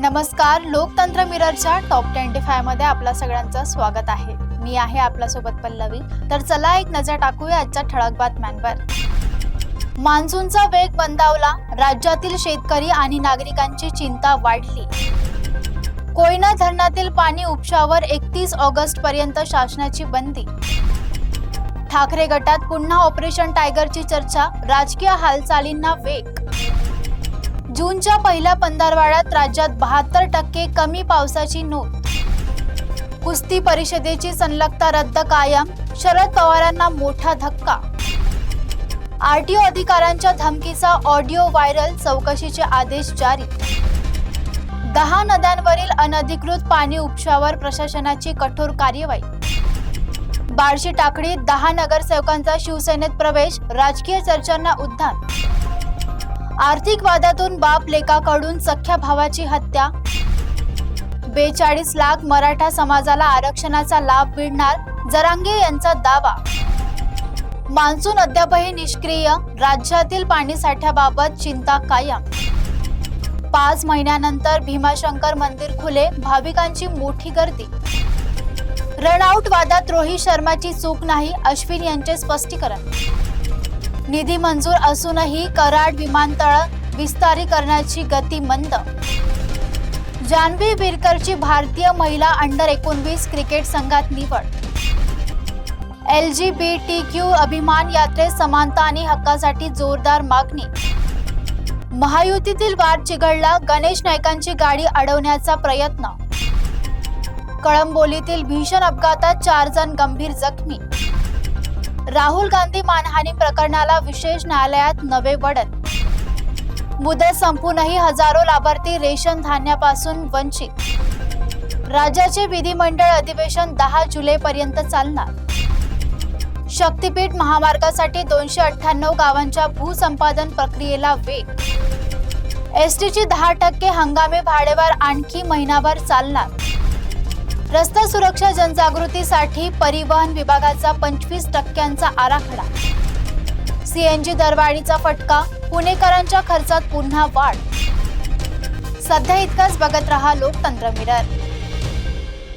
नमस्कार, लोकतंत्र मिररच्या टॉप 25 मध्ये आपल्या सगळ्यांचं स्वागत आहे। मी आहे आपल्यासोबत पल्लवी। तर चला एक नजर टाकूया आजच्या ठळक बातम्यांवर। मान्सूनचा वेग मंदावला, राज्यातील शेतकरी आणि नागरिकांची चिंता वाढली। कोयना धरणातील पाणी उपशावर 31 ऑगस्ट पर्यंत शासनाची बंदी। ठाकरे गटात पुन्हा ऑपरेशन टायगरची चर्चा, राजकीय हालचालींना वेग। जूनच्या पहिल्या पंधरवड्यात राज्यात 72% कमी पावसाची नोंद। कुस्ती परिषदेची संलग्नता रद्द कायम, शरद पवारांना मोठा धक्का। आरटीओ अधिकाऱ्यांच्या धमकीचा ऑडिओ व्हायरल, चौकशीचे आदेश जारी। 10 नद्यांवरील अनधिकृत पाणी उपशावर प्रशासनाची कठोर कार्यवाही। बार्शी टाकडीत 10 नगरसेवकांचा शिवसेनेत प्रवेश, राजकीय चर्चांना उधाण। आर्थिक वादातून बाप लेकाकडून सख्या भावाची हत्या। 42 लाख मराठा समाजाला आरक्षणाचा लाभ मिळणार, जरांगे यांचा दावा। मान्सून अद्यापही निष्क्रिय, राज्यातील पाणीसाठ्याबाबत चिंता कायम। 5 महिन्यानंतर भीमाशंकर मंदिर खुले, भाविकांची मोठी गर्दी। रनआउट वादात रोहित शर्माची चूक नाही, अश्विन यांचे स्पष्टीकरण। निधी मंजूर असूनही कराड विमानतळ विस्तारीकरणाची गती मंद। जान्हवी विरकरची भारतीय महिला अंडर-19 क्रिकेट संघात निवड। LGBTQ अभिमान यात्रेत समानता आणि हक्कासाठी जोरदार मागणी। महायुतीतील वाद चिघळला, गणेश नाईकांची गाडी अडवण्याचा प्रयत्न। कळंबोलीतील भीषण अपघातात 4 जण गंभीर जखमी। राहुल गांधी मानहानी प्रकरणाला विशेष न्यायालयात नवे वळण। मुदत संपूनही हजारो लाभार्थी रेशन धान्यापासून वंचित। राज्याचे विधिमंडळ अधिवेशन 10 जुलैपर्यंत चालणार। शक्तीपीठ महामार्गासाठी 298 गावांच्या भूसंपादन प्रक्रियेला वेग। एसटीची 10% हंगामी भाडेवाढ आणखी महिनाभर चालणार। रस्ता सुरक्षा जनजागृतीसाठी परिवहन विभागाचा 25% आराखडा। सीएनजी दरवाढीचा फटका, पुणेकरांच्या खर्चात पुन्हा वाढ। सध्या इतकाच, बघत रहा लोकतंत्र मिरर।